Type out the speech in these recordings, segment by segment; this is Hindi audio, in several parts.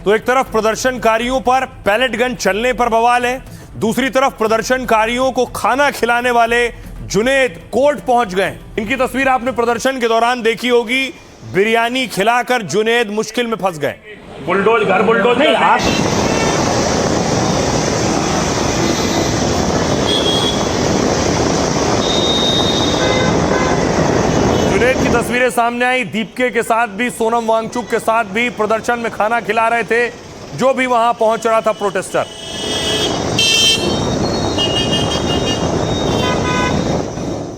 तो एक तरफ प्रदर्शनकारियों पर पैलेट गन चलने पर बवाल है, दूसरी तरफ प्रदर्शनकारियों को खाना खिलाने वाले जुनैद कोर्ट पहुंच गए। इनकी तस्वीर आपने प्रदर्शन के दौरान देखी होगी। बिरयानी खिलाकर जुनैद मुश्किल में फंस गए। बुलडोज घर बुलडोज नहीं आप जुनैद की तस्वीरें सामने आई। दीपके के साथ भी, सोनम वांगचुक के साथ भी प्रदर्शन में खाना खिला रहे थे जो भी वहां पहुंच रहा था प्रोटेस्टर।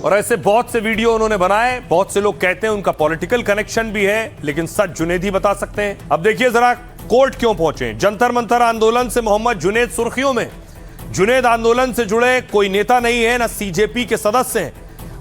और ऐसे बहुत से वीडियो उन्होंने बनाए। बहुत से लोग कहते हैं उनका पॉलिटिकल कनेक्शन भी है, लेकिन सच जुनैद ही बता सकते हैं। अब देखिए जरा कोर्ट क्यों पहुंचे। जंतर मंतर आंदोलन से मोहम्मद जुनैद सुर्खियों में। जुनैद आंदोलन से जुड़े कोई नेता नहीं है, ना सीजेपी के सदस्य हैं।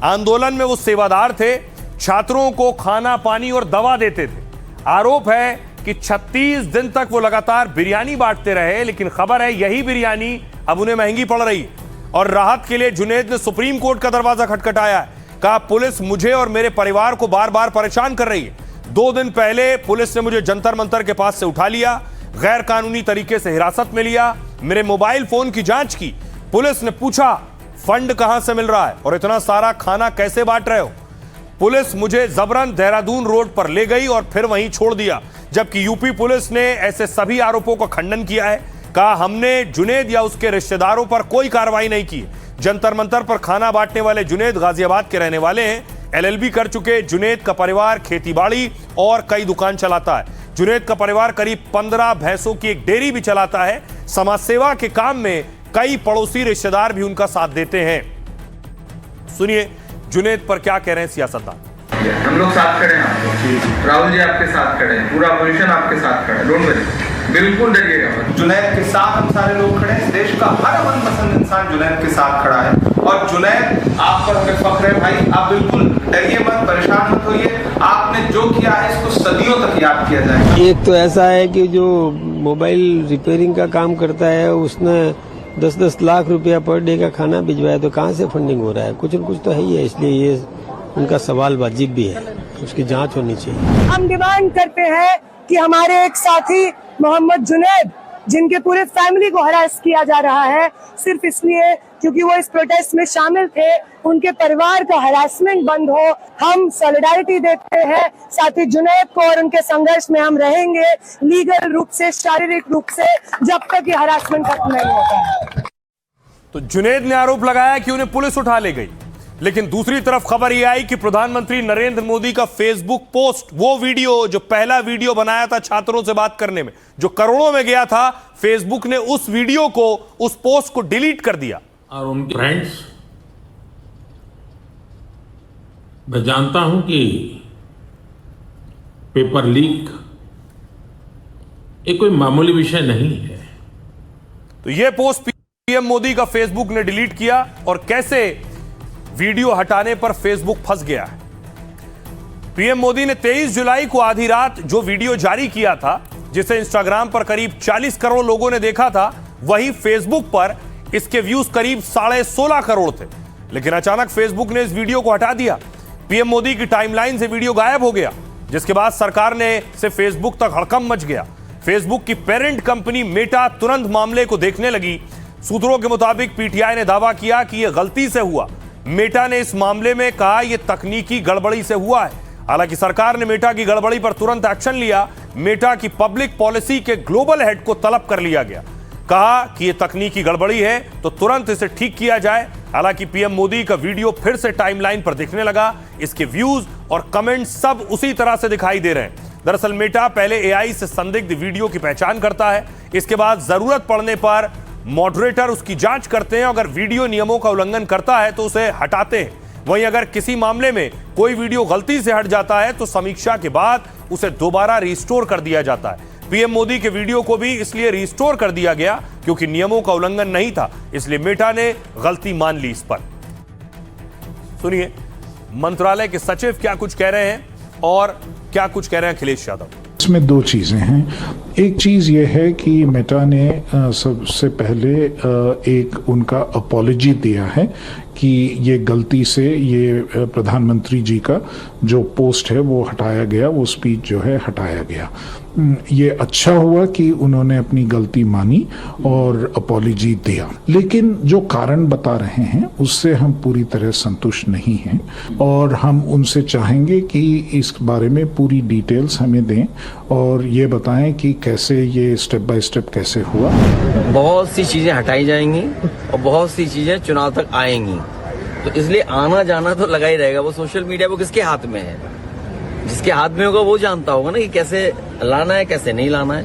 आंदोलन में वो सेवादार थे, छात्रों को खाना पानी और दवा देते थे। आरोप है कि 36 दिन तक वो लगातार बिरयानी बांटते रहे, लेकिन खबर है यही बिरयानी अब उन्हें महंगी पड़ रही है। और राहत के लिए जुनैद ने सुप्रीम कोर्ट का दरवाजा खटखटाया है। कहा पुलिस मुझे और मेरे परिवार को बार बार परेशान कर रही है। 2 दिन पहले पुलिस ने मुझे जंतर मंतर के पास से उठा लिया, गैर कानूनी तरीके से हिरासत में लिया, मेरे मोबाइल फोन की जांच की। पुलिस ने पूछा फंड कहां से मिल रहा है और इतना सारा खाना कैसे बांट रहे हो। पुलिस मुझे जबरन देहरादून रोड पर ले गई और फिर वहीं छोड़ दिया। जबकि यूपी पुलिस ने ऐसे सभी आरोपों का खंडन किया है। कहा हमने जुनैद या उसके रिश्तेदारों पर कोई कार्रवाई नहीं की। जंतर मंतर पर खाना बांटने वाले जुनैद गाजियाबाद के रहने वाले हैं। एलएलबी कर चुके जुनैद का परिवार खेतीबाड़ी और कई दुकान चलाता है। जुनैद का परिवार करीब 15 भैंसों की एक डेयरी भी चलाता है। समाज सेवा के काम में कई पड़ोसी रिश्तेदार भी उनका साथ देते हैं। सुनिए जुनैद पर क्या कह रहे हैं सियासतदान। हम लोग साथ खड़े हैं, राहुल जी आपके साथ खड़े हैं, पूरा अपोजिशन आपके साथ खड़ा है। डोंट वरी, बिल्कुल डरिएगा मत। जुनैद के साथ हम सारे लोग खड़े हैं। देश का हर मनपसंद इंसान जुनैद के साथ खड़ा है और जुनैद आप पर हमें फख्र है भाई। आप बिल्कुल डरिए मत, परेशान मत होइए। आपने जो किया है इसको सदियों तक याद किया जाएगा। एक तो ऐसा है कि जो मोबाइल रिपेयरिंग का काम करता है उसने 10-10 लाख रुपया पर डे का खाना भिजवाया, तो कहाँ से फंडिंग हो रहा है? कुछ न कुछ तो है ही है, इसलिए ये उनका सवाल वाजिब भी है, उसकी जांच होनी चाहिए। हम डिमांड करते हैं कि हमारे एक साथी मोहम्मद जुनैद, जिनके पूरे फैमिली को हरास किया जा रहा है सिर्फ इसलिए क्योंकि वो इस प्रोटेस्ट में शामिल थे, उनके परिवार का हरासमेंट बंद हो। हम सॉलिडारिटी देते हैं साथी जुनैद को और उनके संघर्ष में हम रहेंगे लीगल रूप से, शारीरिक रूप से, जब तक ये हरासमेंट खत्म नहीं होता है। तो जुनैद ने आरोप लगाया कि उन्हें पुलिस उठा ले गई, लेकिन दूसरी तरफ खबर यह आई कि प्रधानमंत्री नरेंद्र मोदी का फेसबुक पोस्ट, वो वीडियो जो पहला वीडियो बनाया था छात्रों से बात करने में, जो करोड़ों में गया था, फेसबुक ने उस वीडियो को, उस पोस्ट को डिलीट कर दिया। और उनके फ्रेंड्स, मैं जानता हूं कि पेपर लीक एक कोई मामूली विषय नहीं है। तो यह पोस्ट पीएम मोदी का फेसबुक ने डिलीट किया और कैसे वीडियो हटाने पर फेसबुक फंस गया है। पीएम मोदी ने 23 जुलाई को आधी रात जो वीडियो जारी किया था, जिसे इंस्टाग्राम पर करीब 40 करोड़ लोगों ने देखा था, वही फेसबुक पर इसके व्यूज करीब 16.5 करोड़ थे। लेकिन अचानक फेसबुक ने इस वीडियो को हटा दिया। पीएम मोदी की टाइमलाइन से वीडियो गायब हो गया, जिसके बाद सरकार ने से फेसबुक तक हड़कंप मच गया। फेसबुक की पेरेंट कंपनी मेटा तुरंत मामले को देखने लगी। सूत्रों के मुताबिक पीटीआई ने दावा किया कि यह गलती से हुआ। मेटा ने इस मामले में कहा यह तकनीकी गड़बड़ी से हुआ है। हालांकि सरकार ने मेटा की गड़बड़ी पर तुरंत एक्शन लिया। मेटा की पब्लिक पॉलिसी के ग्लोबल हेड को तलब कर लिया गया। कहा कि यह तकनीकी गड़बड़ी है तो तुरंत इसे ठीक किया जाए। हालांकि पीएम मोदी का वीडियो फिर से टाइमलाइन पर दिखने लगा। इसके व्यूज और कमेंट सब उसी तरह से दिखाई दे रहे हैं। दरअसल मेटा पहले एआई से संदिग्ध वीडियो की पहचान करता है, इसके बाद जरूरत पड़ने पर मॉडरेटर उसकी जांच करते हैं। अगर वीडियो नियमों का उल्लंघन करता है तो उसे हटाते हैं। वहीं अगर किसी मामले में कोई वीडियो गलती से हट जाता है तो समीक्षा के बाद उसे दोबारा रिस्टोर कर दिया जाता है। पीएम मोदी के वीडियो को भी इसलिए रिस्टोर कर दिया गया क्योंकि नियमों का उल्लंघन नहीं था, इसलिए मेटा ने गलती मान ली इस पर। सुनिए मंत्रालय के सचिव क्या कुछ कह रहे हैं और क्या कुछ कह रहे हैं अखिलेश यादव। इसमें 2 चीज़ें हैं। एक चीज़ ये है कि मेटा ने सबसे पहले एक उनका अपॉलॉजी दिया है कि ये गलती से ये प्रधानमंत्री जी का जो पोस्ट है वो हटाया गया, वो स्पीच जो है हटाया गया। ये अच्छा हुआ कि उन्होंने अपनी गलती मानी और अपॉलॉजी दिया, लेकिन जो कारण बता रहे हैं उससे हम पूरी तरह संतुष्ट नहीं हैं और हम उनसे चाहेंगे कि इस बारे में पूरी डिटेल्स हमें दें और ये बताएं कि कैसे ये स्टेप बाय स्टेप कैसे हुआ। बहुत सी चीजें हटाई जाएंगी और बहुत सी चीजें चुनाव तक आएंगी, तो इसलिए आना जाना तो लगा ही रहेगा। वो सोशल मीडिया वो किसके हाथ में है? जिसके हाथ में होगा वो जानता होगा ना कि कैसे लाना है कैसे नहीं लाना है।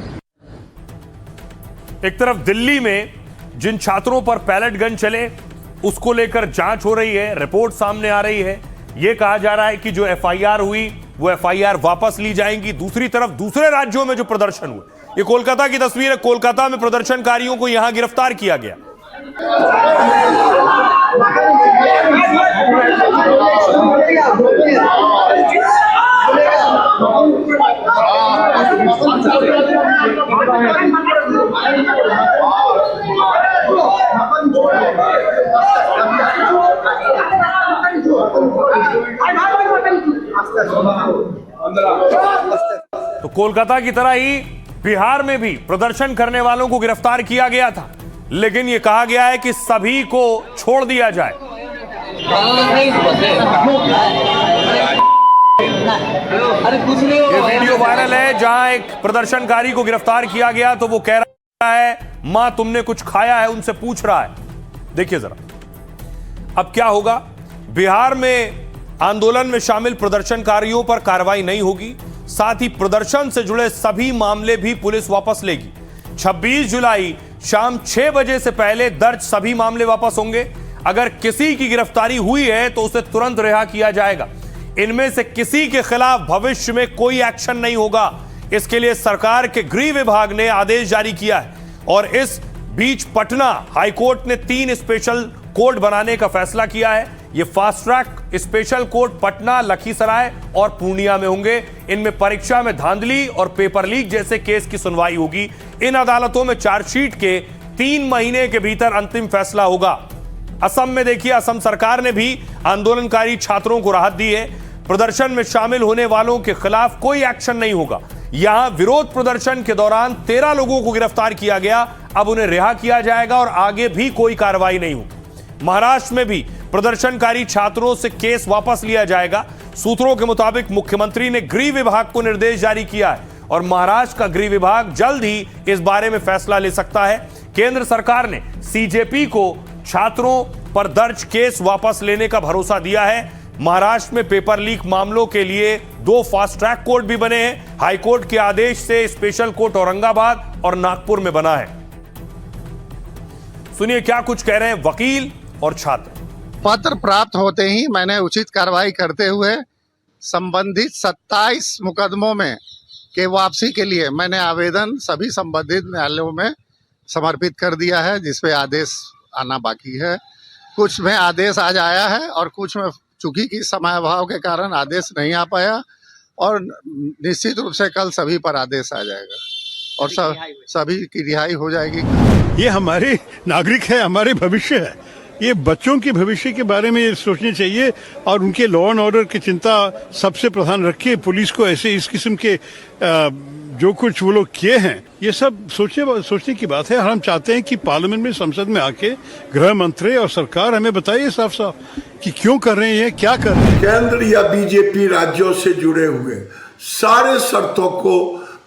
एक तरफ दिल्ली में जिन छात्रों पर पैलेट गन चले उसको लेकर जांच हो रही है, रिपोर्ट सामने आ रही है। यह कहा जा रहा है कि जो एफआईआर हुई वो एफआईआर वापस ली जाएंगी। दूसरी तरफ दूसरे राज्यों में जो प्रदर्शन हुए, ये कोलकाता की तस्वीर है। कोलकाता में प्रदर्शनकारियों को यहां गिरफ्तार किया गया। तो कोलकाता की तरह ही बिहार में भी प्रदर्शन करने वालों को गिरफ्तार किया गया था, लेकिन यह कहा गया है कि सभी को छोड़ दिया जाए। ये वीडियो वायरल है जहां एक प्रदर्शनकारी को गिरफ्तार किया गया तो वो कह रहा है मां तुमने कुछ खाया है, उनसे पूछ रहा है। देखिए जरा अब क्या होगा। बिहार में आंदोलन में शामिल प्रदर्शनकारियों पर कार्रवाई नहीं होगी, साथ ही प्रदर्शन से जुड़े सभी मामले भी पुलिस वापस लेगी। 26 जुलाई शाम 6 बजे से पहले दर्ज सभी मामले वापस होंगे। अगर किसी की गिरफ्तारी हुई है तो उसे तुरंत रिहा किया जाएगा। इनमें से किसी के खिलाफ भविष्य में कोई एक्शन नहीं होगा। इसके लिए सरकार के गृह विभाग ने आदेश जारी किया है और इस बीच पटना हाईकोर्ट ने 3 स्पेशल कोर्ट बनाने का फैसला किया है। ये fast track special court Patna, Lakhisarai और पूर्णिया में होंगे। इनमें परीक्षा में धांधली और पेपर लीक जैसे केस की सुनवाई होगी। इन अदालतों में चार्जशीट के 3 महीने के भीतर अंतिम फैसला होगा। असम में देखिए, असम सरकार ने भी आंदोलनकारी छात्रों को राहत दी है। प्रदर्शन में शामिल होने वालों के खिलाफ कोई एक्शन नहीं होगा। यहां विरोध प्रदर्शन के दौरान 13 लोगों को गिरफ्तार किया गया, अब उन्हें रिहा किया जाएगा और आगे भी कोई कार्रवाई नहीं होगी। महाराष्ट्र में भी प्रदर्शनकारी छात्रों से केस वापस लिया जाएगा। सूत्रों के मुताबिक मुख्यमंत्री ने गृह विभाग को निर्देश जारी किया है और महाराष्ट्र का गृह विभाग जल्द ही इस बारे में फैसला ले सकता है। केंद्र सरकार ने सीजेपी को छात्रों पर दर्ज केस वापस लेने का भरोसा दिया है। महाराष्ट्र में पेपर लीक मामलों के लिए 2 फास्ट ट्रैक कोर्ट भी बने हैं। हाईकोर्ट के आदेश से स्पेशल कोर्ट औरंगाबाद और नागपुर में बना है। सुनिए क्या कुछ कह रहे हैं वकील और छात्र। पत्र प्राप्त होते ही मैंने उचित कार्रवाई करते हुए संबंधित 27 मुकदमों में के वापसी के लिए मैंने आवेदन सभी संबंधित न्यायालयों में समर्पित कर दिया है, जिसपे आदेश आना बाकी है। कुछ में आदेश आज आया है और कुछ में चूंकि की समय अभाव के कारण आदेश नहीं आ पाया और निश्चित रूप से कल सभी पर आदेश आ जाएगा और सभी की रिहाई हो जाएगी। ये हमारे नागरिक है, हमारे भविष्य है। ये बच्चों के भविष्य के बारे में सोचने चाहिए और उनके लॉ एंड ऑर्डर की चिंता सबसे प्रधान रखिए। पुलिस को ऐसे इस किस्म के जो कुछ वो लोग किए हैं ये सब सोचने की बात है। हम चाहते हैं कि पार्लियामेंट में, संसद में आके गृह मंत्री और सरकार हमें बताइए साफ साफ कि क्यों कर रहे हैं, क्या कर रहे हैं। केंद्र या बीजेपी राज्यों से जुड़े हुए सारे शर्तों को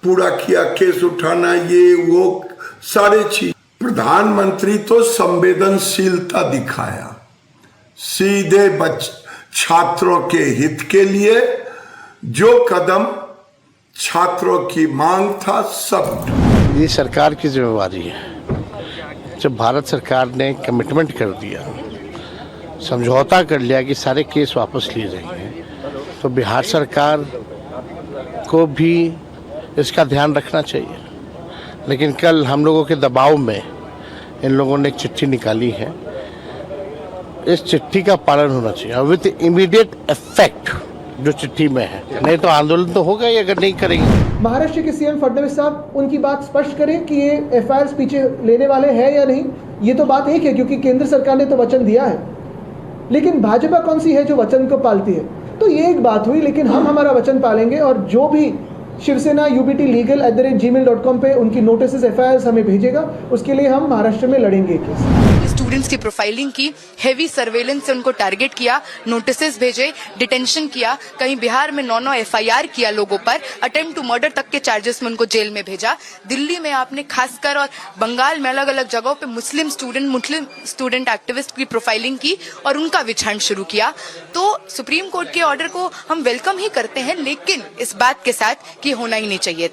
पूरा किया, केस उठाना, ये वो सारे चीज। प्रधानमंत्री तो संवेदनशीलता दिखाया, सीधे छात्रों के हित के लिए जो कदम छात्रों की मांग था सब। ये सरकार की जिम्मेवारी है। जब भारत सरकार ने कमिटमेंट कर दिया, समझौता कर लिया कि सारे केस वापस लिए जाएंगे, तो बिहार सरकार को भी इसका ध्यान रखना चाहिए। लेकिन कल हम लोगों के दबाव में इन लोगों ने एक चिट्ठी निकाली है। इस चिट्ठी का पालन होना चाहिए और विद इमीडिएट इफेक्ट जो चिट्ठी में है, नहीं तो आंदोलन तो होगा ही अगर नहीं करेंगे। महाराष्ट्र के सीएम फडणवीस साहब उनकी बात स्पष्ट करें कि ये एफआईआर पीछे लेने वाले हैं या नहीं। ये तो बात एक है क्योंकि केंद्र सरकार ने तो वचन दिया है, लेकिन भाजपा कौन सी है जो वचन को पालती है। तो ये एक बात हुई, लेकिन हम हमारा वचन पालेंगे और जो भी शिवसेना UBTlegal@gmail.com पे उनकी नोटिस FIRs हमें भेजेगा, उसके लिए हम महाराष्ट्र में लड़ेंगे केस। स्टूडेंट्स की प्रोफाइलिंग की, हेवी सर्वेलेंस से उनको टारगेट किया, नोटिसेस भेजे, डिटेंशन किया, कहीं बिहार में 9 FIR किया लोगों पर, अटेम्प्ट टू मर्डर तक के चार्जेस में उनको जेल में भेजा। दिल्ली में आपने खासकर और बंगाल में अलग अलग जगहों पे मुस्लिम स्टूडेंट एक्टिविस्ट की प्रोफाइलिंग की और उनका विछाण शुरू किया। तो सुप्रीम कोर्ट के ऑर्डर को हम वेलकम ही करते हैं, लेकिन इस बात के साथ कि होना ही नहीं चाहिए।